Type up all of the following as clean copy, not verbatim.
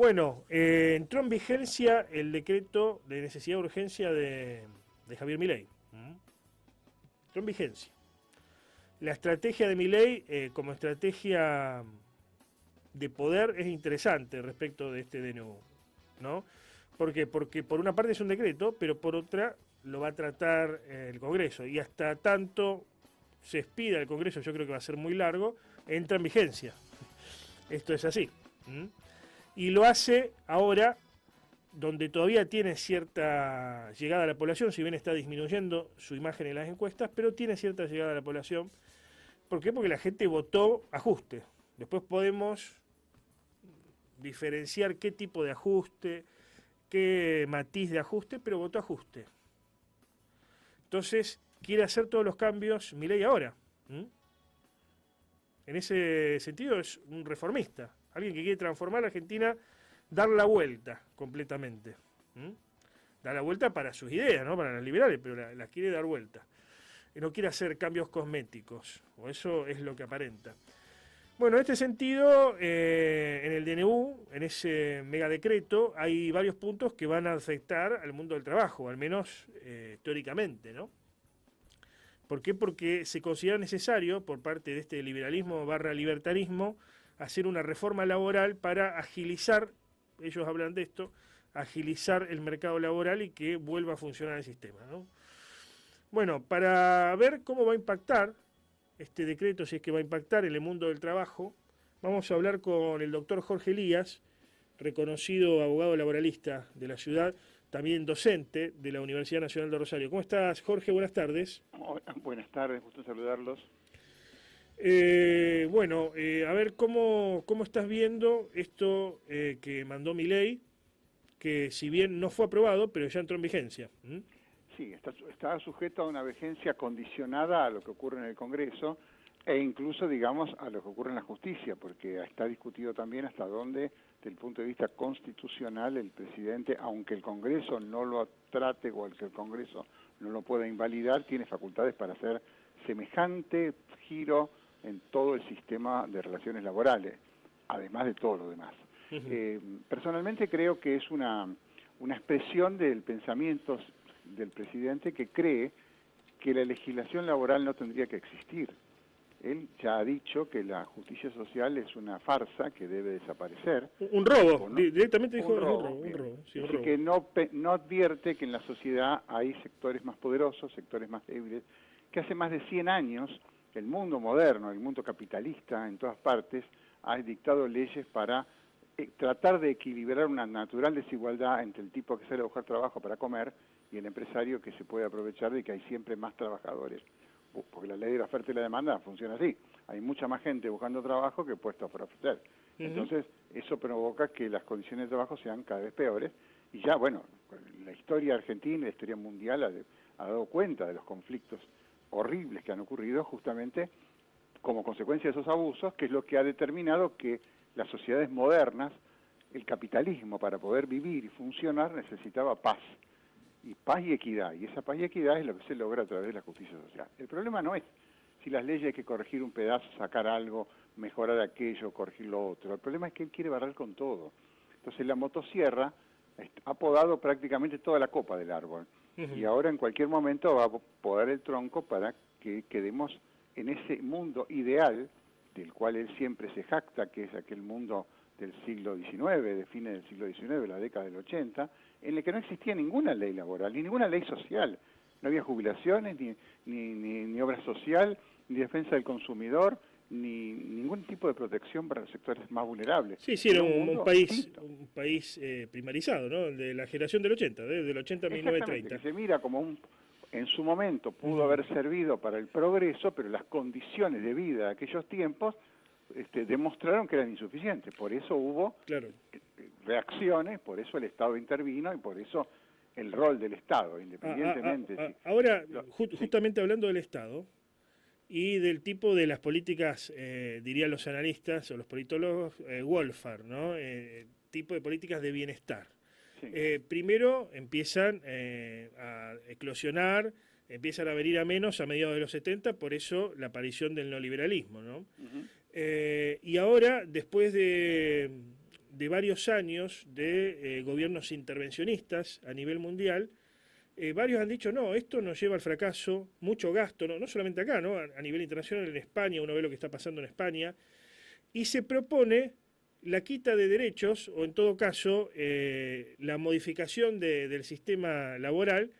Bueno, entró en vigencia el decreto de necesidad de urgencia de Javier Milei. Entró en vigencia. La estrategia de Milei como estrategia de poder es interesante respecto de este DNU, ¿no? ¿Por qué? Porque por una parte es un decreto, pero por otra lo va a tratar el Congreso. Y hasta tanto se expida el Congreso, yo creo que va a ser muy largo, entra en vigencia. Esto es así. Y lo hace ahora donde todavía tiene cierta llegada a la población, si bien está disminuyendo su imagen en las encuestas, pero tiene cierta llegada a la población. ¿Por qué? Porque la gente votó ajuste. Después podemos diferenciar qué tipo de ajuste, qué matiz de ajuste, pero votó ajuste. Entonces, quiere hacer todos los cambios Milei ahora. En ese sentido es un reformista, alguien que quiere transformar a la Argentina, dar la vuelta completamente. Dar la vuelta para sus ideas, ¿no? Para las liberales, pero las quiere dar vuelta. No quiere hacer cambios cosméticos, o eso es lo que aparenta. Bueno, en este sentido, en el DNU, en ese megadecreto, hay varios puntos que van a afectar al mundo del trabajo, al menos teóricamente, ¿no? ¿Por qué? Porque se considera necesario, por parte de este liberalismo / libertarismo, hacer una reforma laboral para agilizar, ellos hablan de esto, agilizar el mercado laboral y que vuelva a funcionar el sistema, ¿no? Bueno, para ver cómo va a impactar este decreto, si es que va a impactar en el mundo del trabajo, vamos a hablar con el doctor Jorge Elías, reconocido abogado laboralista de la ciudad, también docente de la Universidad Nacional de Rosario. ¿Cómo estás, Jorge? Buenas tardes. Buenas tardes, gusto saludarlos. A ver, ¿cómo estás viendo esto que mandó Milei, que si bien no fue aprobado, pero ya entró en vigencia? Sí, está sujeto a una vigencia condicionada a lo que ocurre en el Congreso e incluso, digamos, a lo que ocurre en la justicia, porque está discutido también hasta dónde, desde el punto de vista constitucional, el presidente, aunque el Congreso no lo trate o el que el Congreso no lo pueda invalidar, tiene facultades para hacer semejante giro en todo el sistema de relaciones laborales, además de todo lo demás. Personalmente creo que es una expresión del pensamiento del presidente, que cree que la legislación laboral no tendría que existir. Él ya ha dicho que la justicia social es una farsa que debe desaparecer. Un robo, ¿no? directamente dijo un robo. Sí, un Así robo. que no advierte que en la sociedad hay sectores más poderosos, sectores más débiles, que hace más de 100 años el mundo moderno, el mundo capitalista en todas partes, ha dictado leyes para tratar de equilibrar una natural desigualdad entre el tipo que sale a buscar trabajo para comer y el empresario que se puede aprovechar de que hay siempre más trabajadores. Porque la ley de la oferta y la demanda funciona así. Hay mucha más gente buscando trabajo que puestos para ofrecer. Entonces, eso provoca que las condiciones de trabajo sean cada vez peores. Y ya, bueno, la historia argentina y la historia mundial ha dado cuenta de los conflictos horribles que han ocurrido justamente como consecuencia de esos abusos, que es lo que ha determinado que las sociedades modernas, el capitalismo, para poder vivir y funcionar, necesitaba paz. Y paz y equidad, y esa paz y equidad es lo que se logra a través de la justicia social. El problema no es si las leyes hay que corregir un pedazo, sacar algo, mejorar aquello, corregir lo otro. El problema es que él quiere barrer con todo. Entonces la motosierra ha podado prácticamente toda la copa del árbol, y ahora en cualquier momento va a podar el tronco para que quedemos en ese mundo ideal, del cual él siempre se jacta, que es aquel mundo del siglo XIX, de fines del siglo XIX, la década del 80, en el que no existía ninguna ley laboral, ni ninguna ley social. No había jubilaciones, ni obra social, ni defensa del consumidor, ni ningún tipo de protección para los sectores más vulnerables. Sí, era un país primarizado, ¿no? De la generación del 80, del 80 a 1930. Que se mira como en su momento pudo haber servido para el progreso, pero las condiciones de vida de aquellos tiempos demostraron que eran insuficientes. Por eso hubo reacciones, por eso el Estado intervino y por eso el rol del Estado, independientemente. Ahora, justamente hablando del Estado y del tipo de las políticas, dirían los analistas o los politólogos, welfare, ¿no? Tipo de políticas de bienestar. Sí. Primero empiezan a eclosionar, empiezan a venir a menos a mediados de los 70, por eso la aparición del neoliberalismo, ¿no? Y ahora, después de de varios años de gobiernos intervencionistas a nivel mundial, varios han dicho, no, esto nos lleva al fracaso, mucho gasto, no solamente acá, ¿no? A nivel internacional, en España, uno ve lo que está pasando en España, y se propone la quita de derechos, o en todo caso, la modificación del sistema laboral.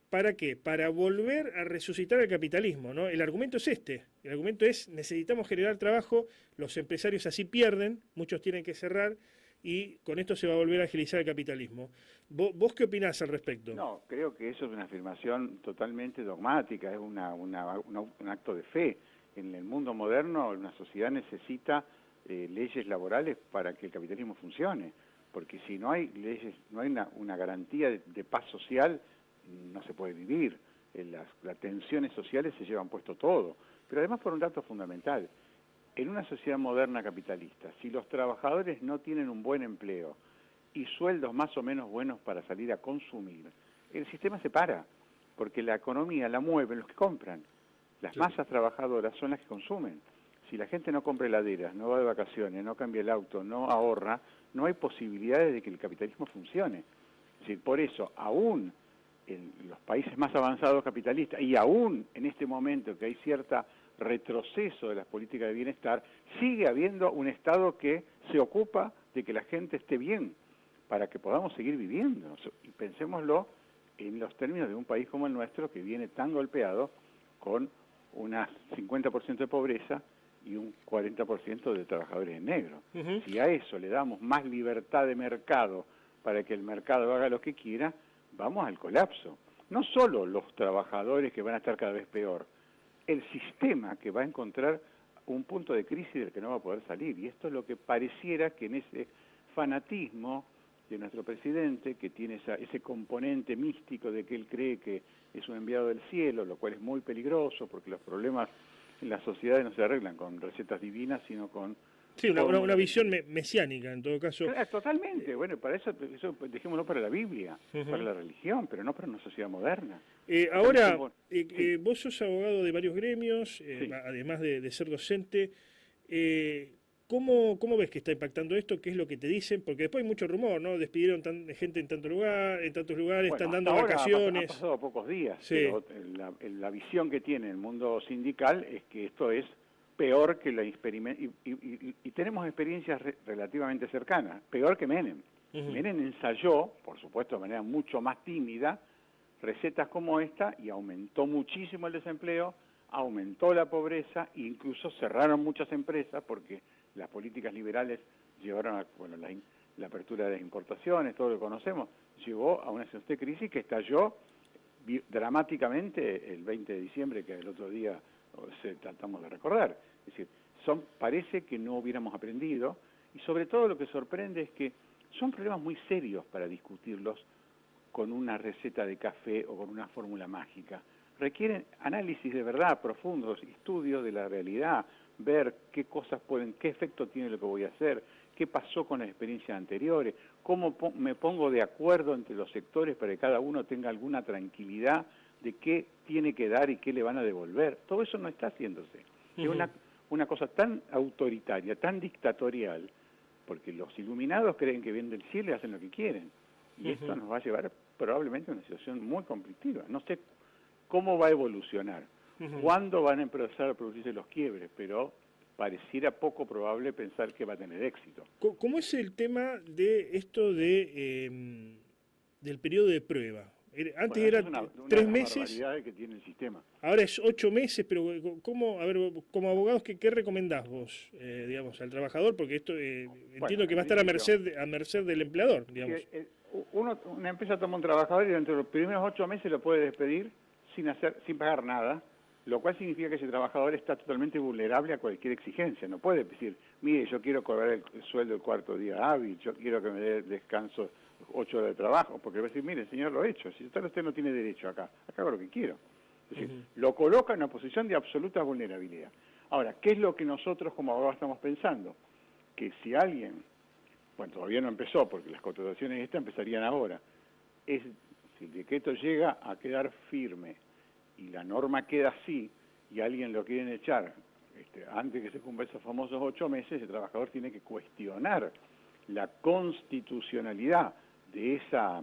¿Para qué? Para volver a resucitar el capitalismo, ¿no? El argumento es este. El argumento es, necesitamos generar trabajo, los empresarios así pierden, muchos tienen que cerrar, y con esto se va a volver a agilizar el capitalismo. ¿Vos qué opinás al respecto? No, creo que eso es una afirmación totalmente dogmática, es un acto de fe. En el mundo moderno, una sociedad necesita leyes laborales para que el capitalismo funcione, porque si no hay leyes, no hay una garantía de paz social, no se puede vivir. Las tensiones sociales se llevan puesto todo. Pero además por un dato fundamental, en una sociedad moderna capitalista, si los trabajadores no tienen un buen empleo y sueldos más o menos buenos para salir a consumir, el sistema se para, porque la economía la mueven los que compran. Las masas trabajadoras son las que consumen. Si la gente no compra heladeras, no va de vacaciones, no cambia el auto, no ahorra, no hay posibilidades de que el capitalismo funcione. Es decir, por eso, aún en los países más avanzados capitalistas, y aún en este momento que hay cierto retroceso de las políticas de bienestar, sigue habiendo un Estado que se ocupa de que la gente esté bien, para que podamos seguir viviendo. Y pensémoslo en los términos de un país como el nuestro, que viene tan golpeado con un 50% de pobreza y un 40% de trabajadores en negro. Si a eso le damos más libertad de mercado para que el mercado haga lo que quiera, vamos al colapso. No solo los trabajadores que van a estar cada vez peor, el sistema que va a encontrar un punto de crisis del que no va a poder salir. Y esto es lo que pareciera que en ese fanatismo de nuestro presidente, que tiene ese componente místico de que él cree que es un enviado del cielo, lo cual es muy peligroso porque los problemas en las sociedades no se arreglan con recetas divinas, sino con... Sí, una visión mesiánica, en todo caso. Claro, totalmente. Bueno, para eso dejémoslo para la Biblia, para la religión, pero no para una sociedad moderna. Ahora, vos sos abogado de varios gremios, sí, además de ser docente. ¿Cómo ves que está impactando esto? ¿Qué es lo que te dicen? Porque después hay mucho rumor, ¿no? Despidieron gente en tantos lugares, bueno, están dando vacaciones. Han pasado pocos días, sí, pero la visión que tiene el mundo sindical es que esto es peor que la experiencia, y tenemos experiencias relativamente cercanas, peor que Menem. Menem ensayó, por supuesto de manera mucho más tímida, recetas como esta, y aumentó muchísimo el desempleo, aumentó la pobreza, e incluso cerraron muchas empresas porque las políticas liberales llevaron a la apertura de las importaciones, todo lo que conocemos, llevó a una situación de crisis que estalló dramáticamente el 20 de diciembre, que el otro día tratamos de recordar. Es decir, parece que no hubiéramos aprendido, y sobre todo lo que sorprende es que son problemas muy serios para discutirlos con una receta de café o con una fórmula mágica. Requieren análisis de verdad profundos, estudios de la realidad, ver qué cosas qué efecto tiene lo que voy a hacer, qué pasó con las experiencias anteriores, cómo me pongo de acuerdo entre los sectores para que cada uno tenga alguna tranquilidad de qué tiene que dar y qué le van a devolver. Todo eso no está haciéndose. Es una cosa tan autoritaria, tan dictatorial, porque los iluminados creen que vienen del cielo y hacen lo que quieren. Y esto nos va a llevar probablemente a una situación muy conflictiva. No sé cómo va a evolucionar, cuándo van a empezar a producirse los quiebres, pero pareciera poco probable pensar que va a tener éxito. ¿Cómo es el tema de esto del periodo de prueba? Antes era 3 meses, que tiene el sistema. Ahora es 8 meses, pero ¿cómo, a ver, como abogados, qué recomendás vos, digamos, al trabajador? Porque esto entiendo que va a estar a merced del empleador, digamos. Una empresa toma un trabajador y dentro de los primeros 8 meses lo puede despedir sin pagar nada, lo cual significa que ese trabajador está totalmente vulnerable a cualquier exigencia. No puede decir, mire, yo quiero cobrar el sueldo el cuarto día hábil, yo quiero que me dé descanso 8 horas de trabajo, porque va a decir, mire, señor, lo he hecho, si usted no tiene derecho acá hago lo que quiero. Es decir, lo coloca en una posición de absoluta vulnerabilidad. Ahora, ¿qué es lo que nosotros como abogados estamos pensando? Que si alguien, bueno, todavía no empezó, porque las contrataciones estas empezarían ahora, si el decreto llega a quedar firme y la norma queda así, y alguien lo quieren echar antes que se cumplan esos famosos 8 meses, el trabajador tiene que cuestionar la constitucionalidad de esa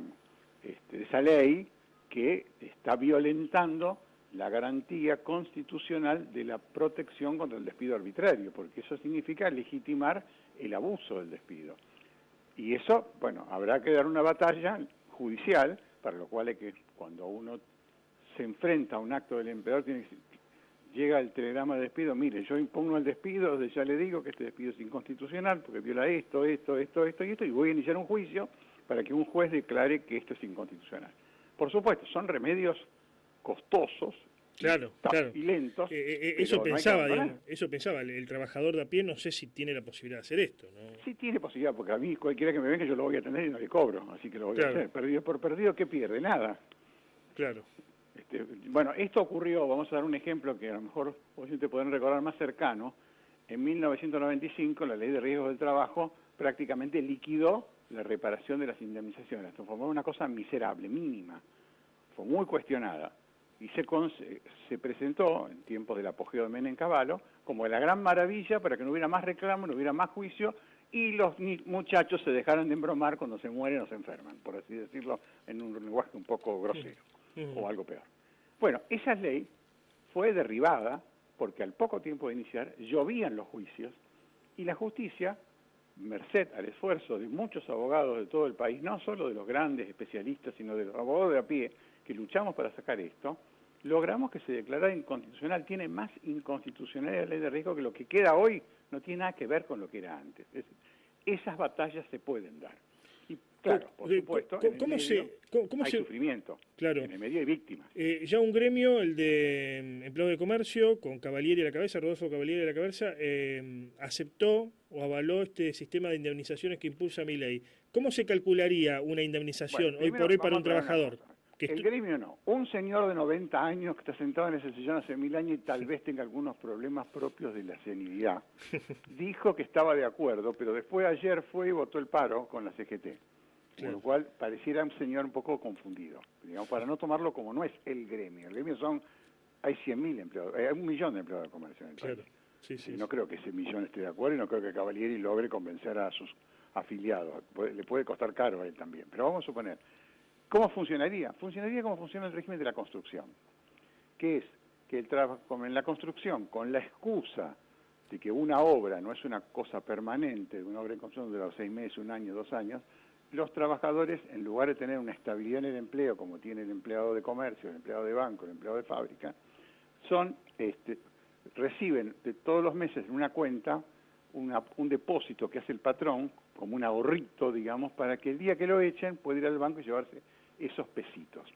ley que está violentando la garantía constitucional de la protección contra el despido arbitrario, porque eso significa legitimar el abuso del despido. Y eso, bueno, habrá que dar una batalla judicial, para lo cual hay que, cuando uno se enfrenta a un acto del empleador, llega el telegrama de despido, mire, yo impugno el despido, ya le digo que este despido es inconstitucional, porque viola esto, y voy a iniciar un juicio para que un juez declare que esto es inconstitucional. Por supuesto, son remedios costosos, claro. y lentos. Eso pensaba, eso pensaba, el trabajador de a pie no sé si tiene la posibilidad de hacer esto, ¿no? Sí tiene posibilidad, porque a mí cualquiera que me venga yo lo voy a atender y no le cobro, así que lo voy a hacer. Perdido por perdido, ¿qué pierde? Nada. Claro. Bueno, esto ocurrió, vamos a dar un ejemplo que a lo mejor vos te pueden recordar más cercano. En 1995 la Ley de Riesgos del Trabajo prácticamente liquidó la reparación de las indemnizaciones. Transformó en una cosa miserable, mínima. Fue muy cuestionada. Y se presentó, en tiempos del apogeo de Menem Cavallo, como la gran maravilla para que no hubiera más reclamo, no hubiera más juicio, y los muchachos se dejaran de embromar cuando se mueren o se enferman, por así decirlo, en un lenguaje un poco grosero, o algo peor. Bueno, esa ley fue derribada porque al poco tiempo de iniciar llovían los juicios, y la justicia, merced al esfuerzo de muchos abogados de todo el país, no solo de los grandes especialistas, sino de los abogados de a pie, que luchamos para sacar esto, logramos que se declarara inconstitucional. Tiene más inconstitucionalidad la ley de riesgo que lo que queda hoy no tiene nada que ver con lo que era antes. Esas batallas se pueden dar. Y claro, por supuesto, en el medio hay sufrimiento, claro, en el medio hay víctimas. Ya un gremio, el de empleados de comercio, con Cavalieri a la cabeza, Rodolfo Cavalieri a la cabeza, aceptó o avaló este sistema de indemnizaciones que impulsa Milei. ¿Cómo se calcularía una indemnización hoy por hoy para un trabajador? El gremio no. Un señor de 90 años que está sentado en ese sillón hace 1000 años y tal vez tenga algunos problemas propios de la senilidad, dijo que estaba de acuerdo, pero después ayer fue y votó el paro con la CGT. Con lo cual pareciera un señor un poco confundido, digamos, para no tomarlo como no es el gremio. El gremio hay 100.000 empleados, hay 1 millón de empleados de comercio en el país. Sí, no creo que ese millón esté de acuerdo y no creo que Cavalieri logre convencer a sus afiliados. Le puede costar caro a él también, pero vamos a suponer. ¿Cómo funcionaría? Funcionaría como funciona el régimen de la construcción, que es que como en la construcción, con la excusa de que una obra no es una cosa permanente, una obra en construcción de los 6 meses, 1 año, 2 años, los trabajadores, en lugar de tener una estabilidad en el empleo, como tiene el empleado de comercio, el empleado de banco, el empleado de fábrica, reciben de todos los meses en una cuenta un depósito que hace el patrón, como un ahorrito, digamos, para que el día que lo echen pueda ir al banco y llevarse esos pesitos.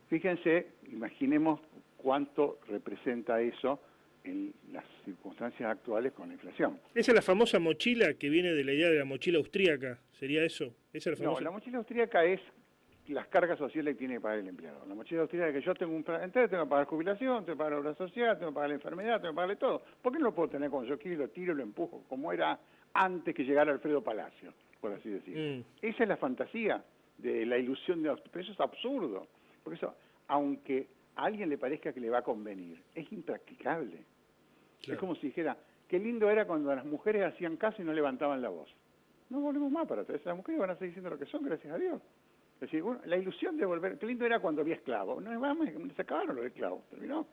Fíjense, imaginemos cuánto representa eso en las circunstancias actuales con la inflación. ¿Esa es la famosa mochila que viene de la idea de la mochila austríaca? ¿Sería eso? ¿Esa es la famosa? No, la mochila austríaca es las cargas sociales que tiene que pagar el empleado. La mochila austríaca es que yo tengo un plan, entonces tengo que pagar jubilación, tengo que pagar la obra social, tengo que pagar la enfermedad, tengo que pagarle todo. ¿Por qué no lo puedo tener cuando yo quiero y lo tiro y lo empujo? Como era antes que llegara Alfredo Palacio, por así decir. Esa es la fantasía de la ilusión de... Pero eso es absurdo. Porque eso, aunque a alguien le parezca que le va a convenir, es impracticable. Claro. Es como si dijera, qué lindo era cuando las mujeres hacían caso y no levantaban la voz. No volvemos más para atrás. Las mujeres van a seguir siendo lo que son, gracias a Dios. Es decir, bueno, la ilusión de volver... Qué lindo era cuando había esclavos. No, vamos, se acabaron los esclavos, terminó.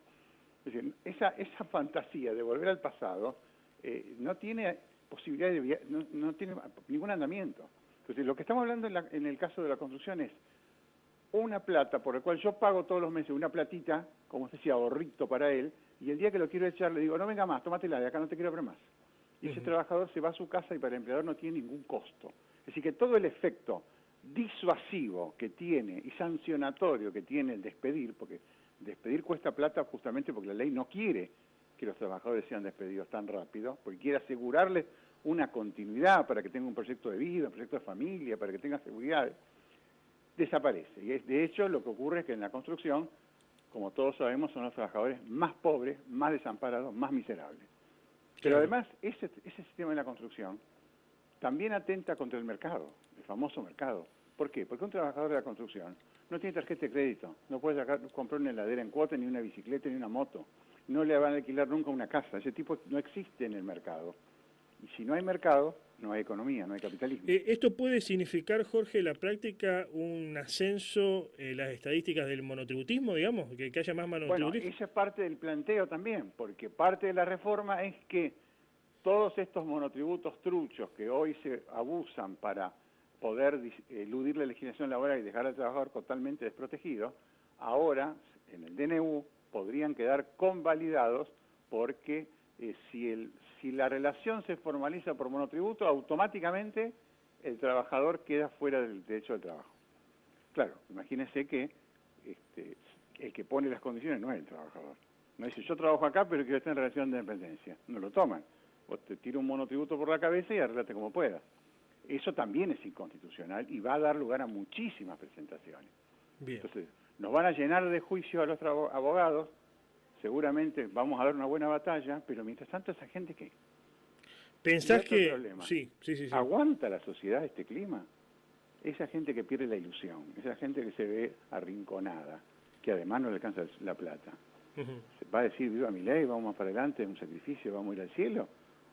Es decir, esa fantasía de volver al pasado no tiene posibilidad de... No tiene ningún andamiento. Entonces, lo que estamos hablando en el caso de la construcción es una plata por la cual yo pago todos los meses una platita, como se decía, ahorrito para él, y el día que lo quiero echar le digo, no venga más, tómatela, de acá no te quiero ver más. Y ese trabajador se va a su casa y para el empleador no tiene ningún costo. Es decir, que todo el efecto disuasivo que tiene y sancionatorio que tiene el despedir, porque despedir cuesta plata justamente porque la ley no quiere que los trabajadores sean despedidos tan rápido, porque quiere asegurarles una continuidad para que tenga un proyecto de vida, un proyecto de familia, para que tenga seguridad, desaparece. Y de hecho lo que ocurre es que en la construcción, como todos sabemos, son los trabajadores más pobres, más desamparados, más miserables. Pero además, ese sistema de la construcción también atenta contra el mercado, el famoso mercado. ¿Por qué? Porque un trabajador de la construcción no tiene tarjeta de crédito, no puede comprar una heladera en cuota, ni una bicicleta, ni una moto. No le van a alquilar nunca una casa. Ese tipo no existe en el mercado. Y si no hay mercado, no hay economía, no hay capitalismo. ¿Esto puede significar, Jorge, en la práctica un ascenso en las estadísticas del monotributismo, digamos? Que haya más Bueno, monotributismo. esa es parte del planteo también, porque parte de la reforma es que todos estos monotributos truchos que hoy se abusan para poder eludir la legislación laboral y dejar al trabajador totalmente desprotegido, ahora en el DNU podrían quedar convalidados porque si la relación se formaliza por monotributo, automáticamente el trabajador queda fuera del derecho al trabajo. Claro, imagínese que el que pone las condiciones no es el trabajador. No dice, yo trabajo acá, pero quiero estar en relación de dependencia. No lo toman. Vos te tira un monotributo por la cabeza y arreglate como puedas. Eso también es inconstitucional y va a dar lugar a muchísimas presentaciones. Bien. Entonces, nos van a llenar de juicios a los abogados, seguramente vamos a dar una buena batalla, pero mientras tanto esa gente que... ¿Pensás que... Sí. ¿Aguanta la sociedad este clima? Esa gente que pierde la ilusión, esa gente que se ve arrinconada, que además no le alcanza la plata. ¿Se va a decir, viva mi ley, vamos para adelante, es un sacrificio, vamos a ir al cielo?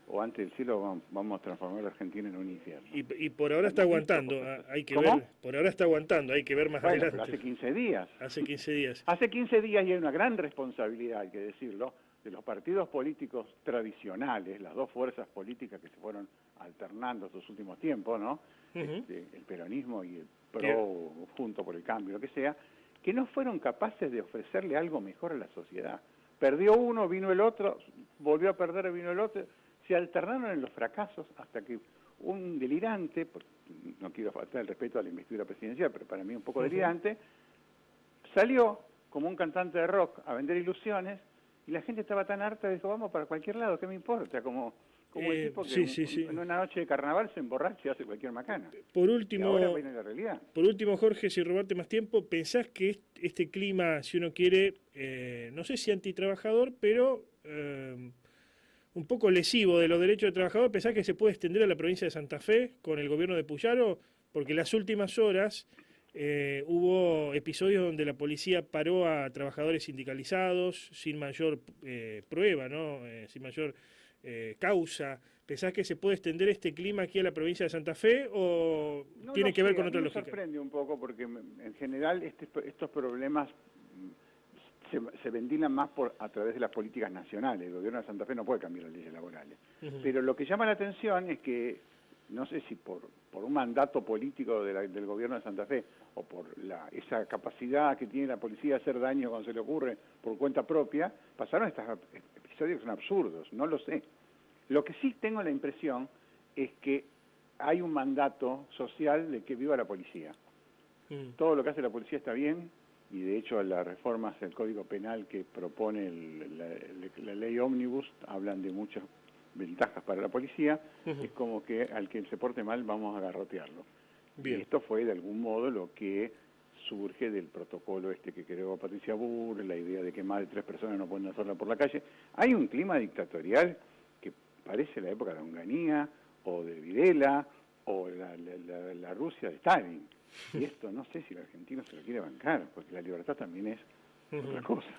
¿O antes del cielo vamos a transformar a la Argentina en un infierno? Y por ahora está aguantando, hay que ver, por ahora está aguantando, hay que ver más adelante. Pero hace 15 días. Hace 15 días. Hace 15 días y hay una gran responsabilidad, hay que decirlo, de los partidos políticos tradicionales, las dos fuerzas políticas que se fueron alternando estos últimos tiempos, ¿no? El peronismo y el PRO, Junto por el Cambio, lo que sea, que no fueron capaces de ofrecerle algo mejor a la sociedad. Perdió uno, vino el otro, volvió a perder, vino el otro, se alternaron en los fracasos hasta que un delirante, no quiero faltar el respeto a la investidura presidencial, pero para mí un poco delirante, salió como un cantante de rock a vender ilusiones y la gente estaba tan harta, dijo, vamos para cualquier lado, ¿qué me importa? Como el tipo que en una noche de carnaval se emborracha y hace cualquier macana. Por último, y ahora viene la realidad. Por último, Jorge, sin robarte más tiempo, ¿pensás que este clima, si uno quiere, no sé si antitrabajador, pero un poco lesivo de los derechos del trabajador, pensás que se puede extender a la provincia de Santa Fe con el gobierno de Puyaro? Porque en las últimas horas hubo episodios donde la policía paró a trabajadores sindicalizados sin mayor prueba, ¿no? Sin mayor causa. ¿Pensás que se puede extender este clima aquí a la provincia de Santa Fe o tiene que ver con otra lógica? Me sorprende un poco porque en general estos problemas se ventilan más a través de las políticas nacionales. El gobierno de Santa Fe no puede cambiar las leyes laborales. Pero lo que llama la atención es que, no sé si por un mandato político del gobierno de Santa Fe o por esa capacidad que tiene la policía de hacer daño cuando se le ocurre por cuenta propia, pasaron estos episodios que son absurdos, no lo sé. Lo que sí tengo la impresión es que hay un mandato social de que viva la policía. Todo lo que hace la policía está bien, y de hecho las reformas del Código Penal que propone la ley Ómnibus hablan de muchas ventajas para la policía. Es como que al que se porte mal vamos a garrotearlo. Bien. Y esto fue de algún modo lo que surge del protocolo que creó Patricia Burr, la idea de que más de 3 personas no pueden hacerla por la calle. Hay un clima dictatorial que parece la época de Onganía o de Videla o la Rusia de Stalin. Y esto no sé si el argentino se lo quiere bancar, porque la libertad también es otra cosa.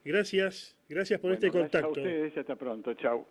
Gracias por este contacto. Gracias a ustedes y hasta pronto. Chau.